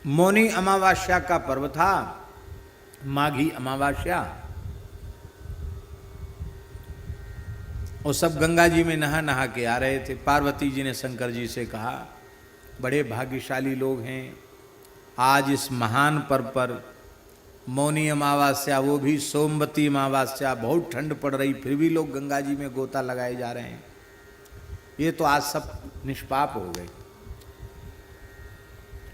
मौनी अमावस्या का पर्व था, माघी अमावस्या। और सब गंगा जी में नहा नहा के आ रहे थे। पार्वती जी ने शंकर जी से कहा, बड़े भाग्यशाली लोग हैं, आज इस महान पर्व पर मौनी अमावस्या, वो भी सोमवती अमावस्या, बहुत ठंड पड़ रही, फिर भी लोग गंगा जी में गोता लगाए जा रहे हैं। ये तो आज सब निष्पाप हो गए।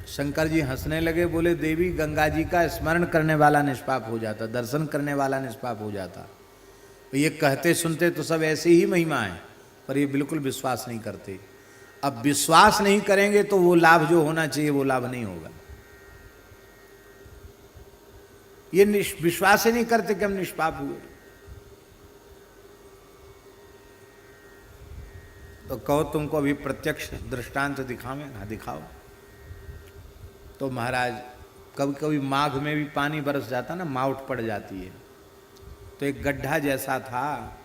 शंकर जी हंसने लगे, बोले देवी, गंगा जी का स्मरण करने वाला निष्पाप हो जाता, दर्शन करने वाला निष्पाप हो जाता। ये कहते सुनते तो सब ऐसी ही महिमा है, पर ये बिल्कुल विश्वास नहीं करते। अब विश्वास नहीं करेंगे तो वो लाभ जो होना चाहिए वो लाभ नहीं होगा। ये विश्वास ही नहीं करते कि हम निष्पाप हुए। तो कहो तुमको अभी प्रत्यक्ष दृष्टांत दिखावें? हाँ दिखाओ। तो महाराज, कभी कभी माघ में भी पानी बरस जाता ना, माउट पड़ जाती है, तो एक गड्ढा जैसा था,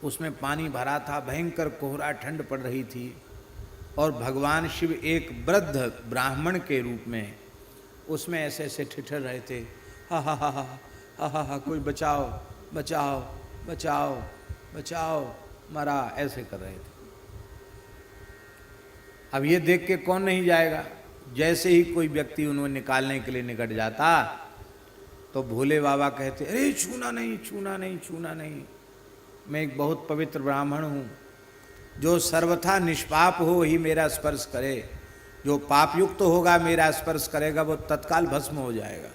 उसमें पानी भरा था, भयंकर कोहरा, ठंड पड़ रही थी, और भगवान शिव एक वृद्ध ब्राह्मण के रूप में उसमें ऐसे ऐसे ठिठर रहे थे, हा हा हा हा हा हा हा, कोई बचाओ बचाओ बचाओ बचाओ, मरा, ऐसे कर रहे थे। अब ये देख के कौन नहीं जाएगा। जैसे ही कोई व्यक्ति उन्हें निकालने के लिए निकट जाता तो भोले बाबा कहते, अरे छूना नहीं छूना नहीं छूना नहीं, मैं एक बहुत पवित्र ब्राह्मण हूँ, जो सर्वथा निष्पाप हो वही मेरा स्पर्श करे, जो पाप युक्त तो होगा मेरा स्पर्श करेगा वो तत्काल भस्म हो जाएगा,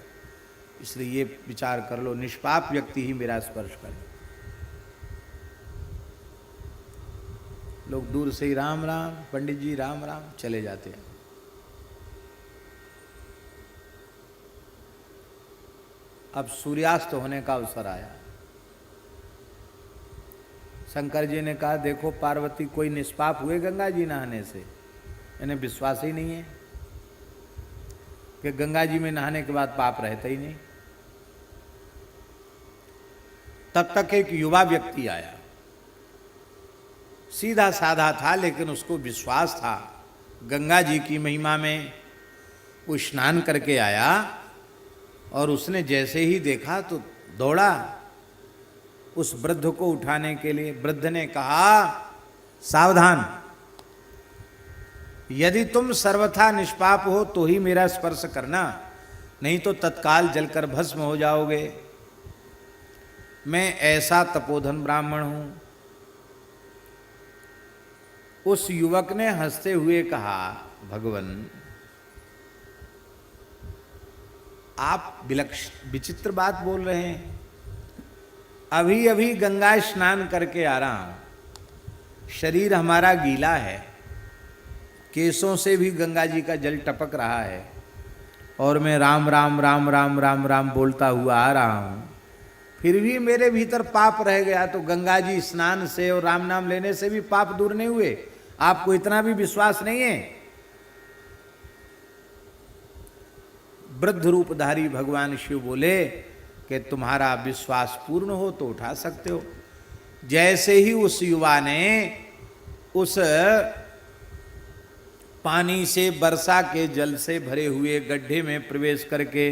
इसलिए ये विचार कर लो, निष्पाप व्यक्ति ही मेरा स्पर्श करे। लोग दूर से ही राम राम, पंडित जी राम राम, चले जाते हैं। अब सूर्यास्त होने का अवसर आया। शंकर जी ने कहा, देखो पार्वती, कोई निष्पाप हुए गंगा जी नहाने से? इन्हें विश्वास ही नहीं है कि गंगा जी में नहाने के बाद पाप रहता ही नहीं। तब तक एक युवा व्यक्ति आया, सीधा साधा था, लेकिन उसको विश्वास था गंगा जी की महिमा में। वो स्नान करके आया और उसने जैसे ही देखा तो दौड़ा उस वृद्ध को उठाने के लिए। वृद्ध ने कहा, सावधान, यदि तुम सर्वथा निष्पाप हो तो ही मेरा स्पर्श करना, नहीं तो तत्काल जलकर भस्म हो जाओगे। मैं ऐसा तपोधन ब्राह्मण हूं। उस युवक ने हंसते हुए कहा, भगवन, आप विचित्र बात बोल रहे हैं। अभी अभी गंगा स्नान करके आ रहा हूं, शरीर हमारा गीला है, केसों से भी गंगा जी का जल टपक रहा है, और मैं राम राम राम राम राम राम बोलता हुआ आ रहा हूं, फिर भी मेरे भीतर पाप रह गया। तो गंगा जी स्नान से और राम नाम लेने से भी पाप दूर नहीं हुए? आपको इतना भी विश्वास नहीं है? वृद्ध रूपधारी भगवान शिव बोले कि तुम्हारा विश्वास पूर्ण हो तो उठा सकते हो। जैसे ही उस युवा ने उस पानी से, वर्षा के जल से भरे हुए गड्ढे में प्रवेश करके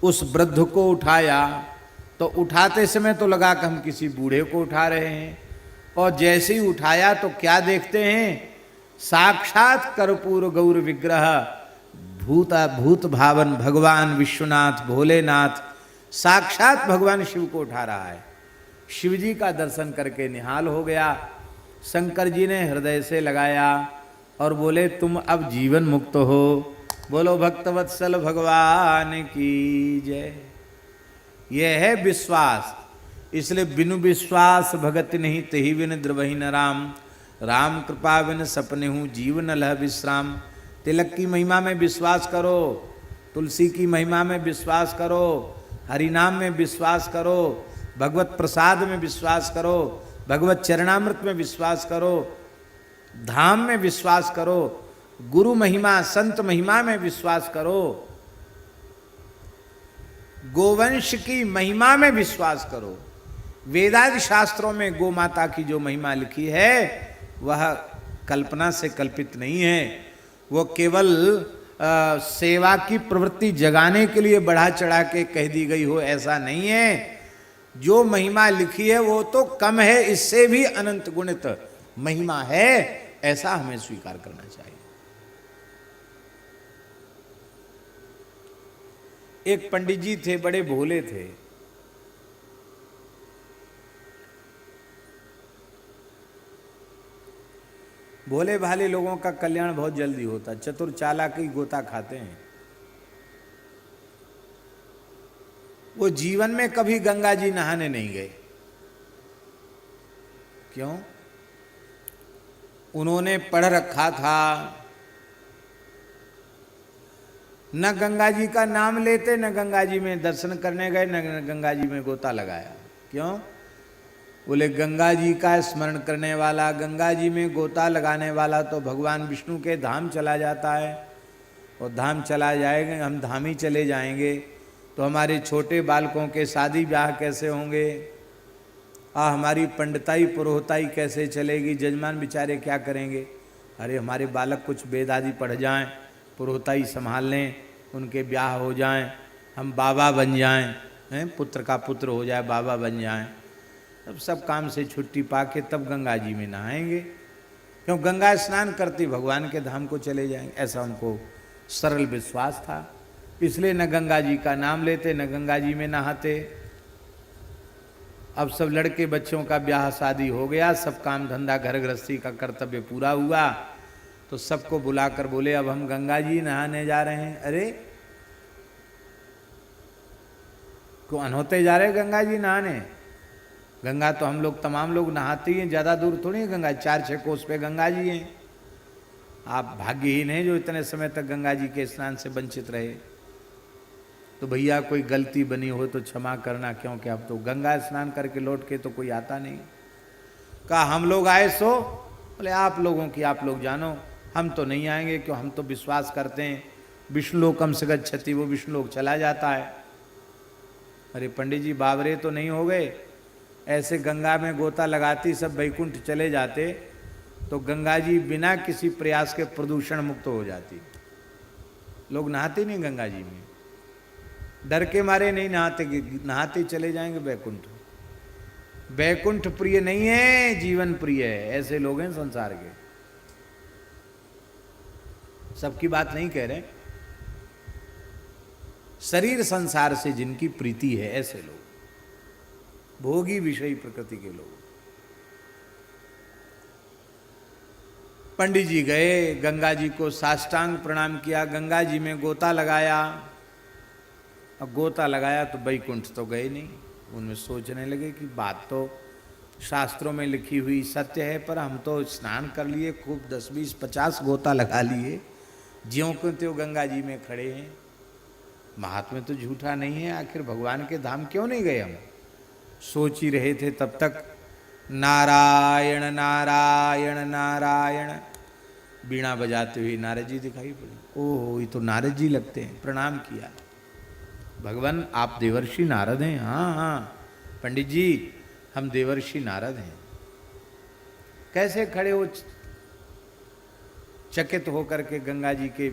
उस वृद्ध को उठाया, तो उठाते समय तो लगा कि हम किसी बूढ़े को उठा रहे हैं, और जैसे ही उठाया तो क्या देखते हैं, साक्षात कर्पूर गौर विग्रह भूत भावन भगवान विश्वनाथ भोलेनाथ, साक्षात भगवान शिव को उठा रहा है। शिव जी का दर्शन करके निहाल हो गया। शंकर जी ने हृदय से लगाया और बोले, तुम अब जीवन मुक्त हो। बोलो भक्तवत्सल भगवान की जय। यह है विश्वास। इसलिए बिनु विश्वास भगत नहीं, तही बिन द्रवही न राम, राम कृपा बिन सपने हूँ, जीवन लह विश्राम। तिलक की महिमा में विश्वास करो, तुलसी की महिमा में विश्वास करो, हरिनाम में विश्वास करो, भगवत प्रसाद में विश्वास करो, भगवत चरणामृत में विश्वास करो, धाम में विश्वास करो, गुरु महिमा संत महिमा में विश्वास करो, गोवंश की महिमा में विश्वास करो। वेदादि शास्त्रों में गो माता की जो महिमा लिखी है वह कल्पना से कल्पित नहीं है। वो केवल सेवा की प्रवृत्ति जगाने के लिए बढ़ा चढ़ा के कह दी गई हो, ऐसा नहीं है। जो महिमा लिखी है वो तो कम है, इससे भी अनंत गुणित महिमा है, ऐसा हमें स्वीकार करना चाहिए। एक पंडित जी थे, बड़े भोले थे। भोले भाले लोगों का कल्याण बहुत जल्दी होता, चतुर चालाक ही गोता खाते हैं। वो जीवन में कभी गंगा जी नहाने नहीं गए। क्यों? उन्होंने पढ़ रखा था, न गंगा जी का नाम लेते, न गंगा जी में दर्शन करने गए, न गंगा जी में गोता लगाया। क्यों? बोले गंगा जी का स्मरण करने वाला, गंगा जी में गोता लगाने वाला तो भगवान विष्णु के धाम चला जाता है, और धाम चला जाएंगे, हम धाम ही चले जाएंगे तो हमारे छोटे बालकों के शादी ब्याह कैसे होंगे, हमारी पंडिताई पुरोहिताई कैसे चलेगी, जजमान बेचारे क्या करेंगे। अरे हमारे बालक कुछ वेद आदि पढ़ जाएं, पुरोहिताई संभाल लें, उनके ब्याह हो जाएं, हम बाबा बन जाएं, पुत्र का पुत्र हो जाए, बाबा बन जाएं, तब सब काम से छुट्टी पाके तब गंगा जी में नहाएंगे। क्यों? गंगा स्नान करते भगवान के धाम को चले जाएंगे, ऐसा उनको सरल विश्वास था। इसलिए न गंगा जी का नाम लेते, न गंगा जी में नहाते। अब सब लड़के बच्चों का ब्याह शादी हो गया, सब काम धंधा घर गृहस्थी का कर्तव्य पूरा हुआ, तो सबको बुलाकर बोले अब हम गंगा जी नहाने जा रहे हैं। अरे को अनहोते जा रहे गंगा जी नहाने? गंगा तो हम लोग तमाम लोग नहाते ही हैं, ज़्यादा दूर थोड़ी है गंगा, 4-6 कोस पे गंगा जी हैं। आप भाग्यहीन हैं जो इतने समय तक गंगा जी के स्नान से वंचित रहे। तो भैया कोई गलती बनी हो तो क्षमा करना, क्योंकि अब तो गंगा स्नान करके लौट के तो कोई आता नहीं। कहा हम लोग आए सो? बोले आप लोगों की आप लोग जानो, हम तो नहीं आएंगे, क्यों? हम तो विश्वास करते हैं विष्णु लोक हम से गच्छति, वो विष्णु लोक चला जाता है। अरे पंडित जी बावरे तो नहीं हो गए? ऐसे गंगा में गोता लगाती सब वैकुंठ चले जाते तो गंगा जी बिना किसी प्रयास के प्रदूषण मुक्त हो जाती। लोग नहाते नहीं गंगा जी में, डर के मारे नहीं नहाते, नहाते चले जाएंगे वैकुंठ। वैकुंठ प्रिय नहीं है, जीवन प्रिय है, ऐसे लोग हैं संसार के। सबकी बात नहीं कह रहे, शरीर संसार से जिनकी प्रीति है ऐसे लोग, भोगी विषयी प्रकृति के लोग। पंडित जी गए, गंगा जी को साष्टांग प्रणाम किया, गंगा जी में गोता लगाया। अब गोता लगाया तो वैकुंठ तो गए नहीं। उनमें सोचने लगे कि बात तो शास्त्रों में लिखी हुई सत्य है, पर हम तो स्नान कर लिए, खूब 10, 20, 50 गोता लगा लिए, ज्यों क्यों त्यों गंगा जी में खड़े हैं। महात्म्य तो झूठा नहीं है, आखिर भगवान के धाम क्यों नहीं गए हम? सोच ही रहे थे तब तक नारायण नारायण नारायण बीणा बजाते हुए नारद जी दिखाई पड़े। ओह ये तो नारद जी लगते हैं। प्रणाम किया, भगवान आप देवर्षि नारद हैं? हाँ हाँ पंडित जी हम देवर्षि नारद हैं। कैसे खड़े हो चकित होकर के गंगा जी के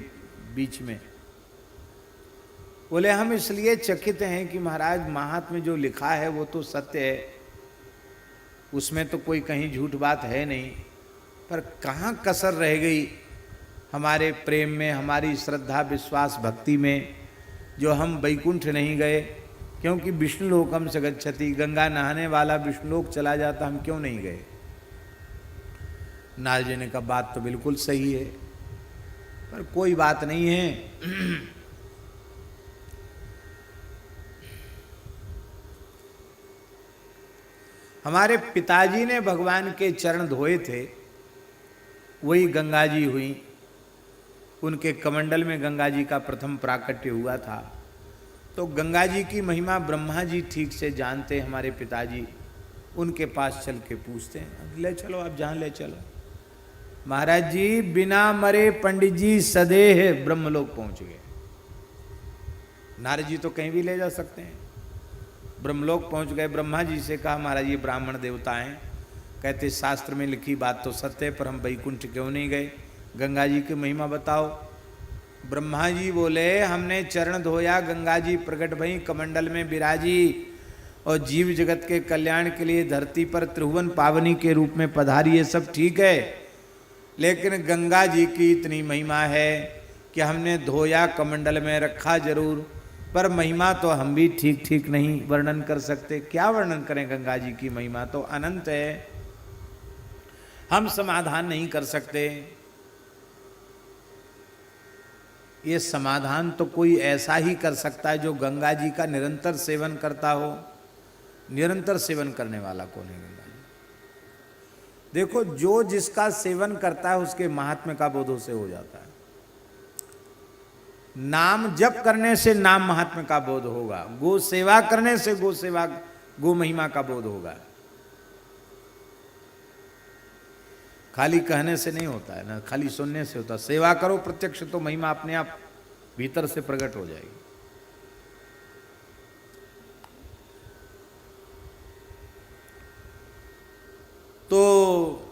बीच में? बोले हम इसलिए चकित हैं कि महाराज महात्म्य जो लिखा है वो तो सत्य है, उसमें तो कोई कहीं झूठ बात है नहीं, पर कहाँ कसर रह गई हमारे प्रेम में, हमारी श्रद्धा विश्वास भक्ति में, जो हम वैकुंठ नहीं गए। क्योंकि विष्णु लोकम से गच्छति, गंगा नहाने वाला विष्णु लोक चला जाता, हम क्यों नहीं गए? नारद जी ने कहा बात तो बिल्कुल सही है, पर कोई बात नहीं है। हमारे पिताजी ने भगवान के चरण धोए थे, वही गंगा जी हुई। उनके कमंडल में गंगा जी का प्रथम प्राकट्य हुआ था। तो गंगा जी की महिमा ब्रह्मा जी ठीक से जानते, हमारे पिताजी उनके पास चल के पूछते हैं, ले चलो आप जहाँ ले चलो। महाराज जी बिना मरे पंडित जी सदेह ब्रह्मलोक पहुंच गए। नारद जी तो कहीं भी ले जा सकते हैं, ब्रह्मलोक पहुंच गए। ब्रह्मा जी से कहा महाराज ये ब्राह्मण देवता हैं, कहते शास्त्र में लिखी बात तो सत्य है, पर हम वैकुंठ क्यों नहीं गए? गंगा जी की महिमा बताओ। ब्रह्मा जी बोले हमने चरण धोया, गंगा जी प्रकट भई कमंडल में विराजी और जीव जगत के कल्याण के लिए धरती पर त्रिभुवन पावनी के रूप में पधारी। ये सब ठीक है, लेकिन गंगा जी की इतनी महिमा है कि हमने धोया, कमंडल में रखा जरूर, पर महिमा तो हम भी ठीक ठीक नहीं वर्णन कर सकते। क्या वर्णन करें गंगा जी की महिमा, तो अनंत है, हम समाधान नहीं कर सकते। ये समाधान तो कोई ऐसा ही कर सकता है जो गंगा जी का निरंतर सेवन करता हो। निरंतर सेवन करने वाला कौन है गंगा जी? देखो, जो जिसका सेवन करता है उसके महात्म्य का बोध उसे हो जाता है। नाम जप करने से नाम महात्म्य का बोध होगा, गो सेवा करने से गो सेवा गो महिमा का बोध होगा। खाली कहने से नहीं होता है ना, खाली सुनने से होता है। सेवा करो प्रत्यक्ष तो महिमा अपने आप भीतर से प्रकट हो जाएगी। तो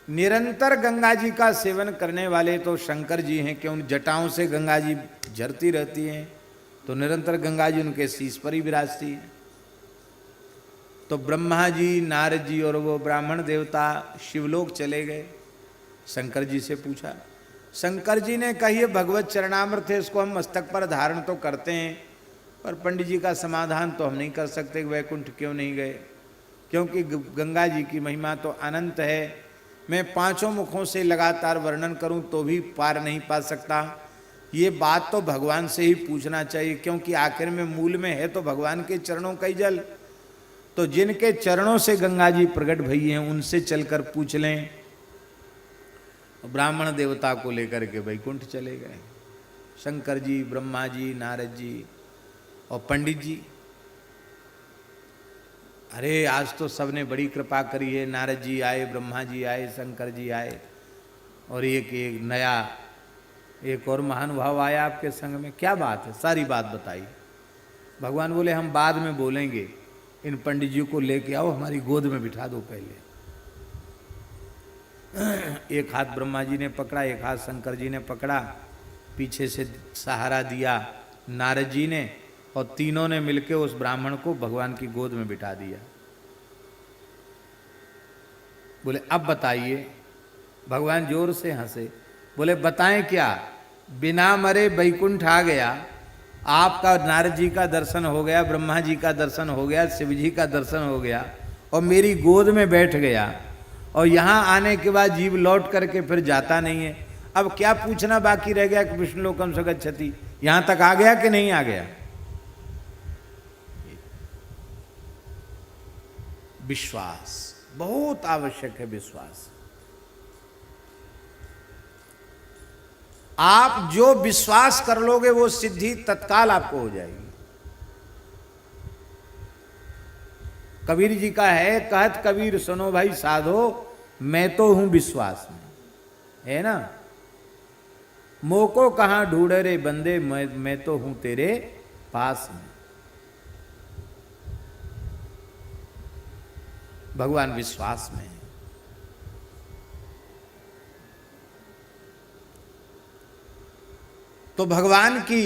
निरंतर गंगा जी का सेवन करने वाले तो शंकर जी हैं कि उन जटाओं से गंगा जी झरती रहती हैं, तो निरंतर गंगा जी उनके शीश पर ही विराजती है। तो ब्रह्मा जी, नारद जी और वो ब्राह्मण देवता शिवलोक चले गए। शंकर जी से पूछा, शंकर जी ने कही भगवत चरणामृत है, इसको हम मस्तक पर धारण तो करते हैं, पर पंडित जी का समाधान तो हम नहीं कर सकते, वैकुंठ क्यों नहीं गए? क्योंकि गंगा जी की महिमा तो अनंत है, मैं पांचों मुखों से लगातार वर्णन करूं तो भी पार नहीं पा सकता। ये बात तो भगवान से ही पूछना चाहिए, क्योंकि आखिर में मूल में है तो भगवान के चरणों का ही जल। तो जिनके चरणों से गंगा जी प्रकट भई हैं उनसे चलकर पूछ लें। ब्राह्मण देवता को लेकर के वैकुंठ चले गए, शंकर जी, ब्रह्मा जी, नारद जी और पंडित जी। अरे आज तो सबने बड़ी कृपा करी है, नारद जी आए, ब्रह्मा जी आए, शंकर जी आए, और एक नया एक और महानुभाव आया आपके संग में। क्या बात है, सारी बात बताई। भगवान बोले हम बाद में बोलेंगे, इन पंडित जी को लेके आओ, हमारी गोद में बिठा दो पहले। एक हाथ ब्रह्मा जी ने पकड़ा, एक हाथ शंकर जी ने पकड़ा, पीछे से सहारा दिया नारद जी ने, और तीनों ने मिलकर उस ब्राह्मण को भगवान की गोद में बिठा दिया। बोले अब बताइए। भगवान जोर से हंसे, बोले बताएं क्या? बिना मरे वैकुंठ आ गया, आपका नारद जी का दर्शन हो गया, ब्रह्मा जी का दर्शन हो गया, शिव जी का दर्शन हो गया, और मेरी गोद में बैठ गया, और यहाँ आने के बाद जीव लौट करके फिर जाता नहीं है। अब क्या पूछना बाकी रह गया कि विष्णु लोकम स गच्छति, यहाँ तक आ गया कि नहीं आ गया? विश्वास बहुत आवश्यक है। विश्वास, आप जो विश्वास कर लोगे वो सिद्धि तत्काल आपको हो जाएगी। कबीर जी का है, कहत कबीर सुनो भाई साधो, मैं तो हूं विश्वास में, है ना। मोको कहां ढूंढे रे बंदे, मैं तो हूं तेरे पास में। भगवान विश्वास में है। तो भगवान की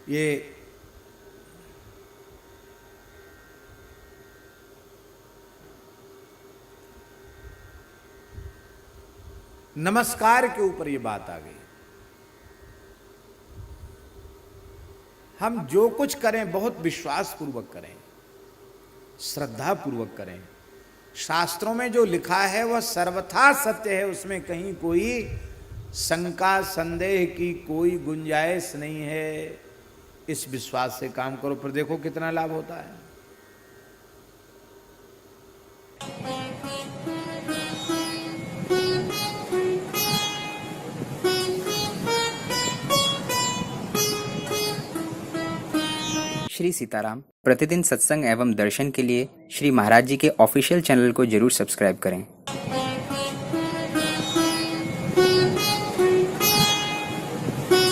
ये नमस्कार के ऊपर ये बात आ गई। हम जो कुछ करें बहुत विश्वास पूर्वक करें, श्रद्धा पूर्वक करें। शास्त्रों में जो लिखा है वह सर्वथा सत्य है, उसमें कहीं कोई शंका संदेह की कोई गुंजाइश नहीं है। इस विश्वास से काम करो, फिर देखो कितना लाभ होता है। श्री सीताराम। प्रतिदिन सत्संग एवं दर्शन के लिए श्री महाराज जी के ऑफिशियल चैनल को जरूर सब्सक्राइब करें।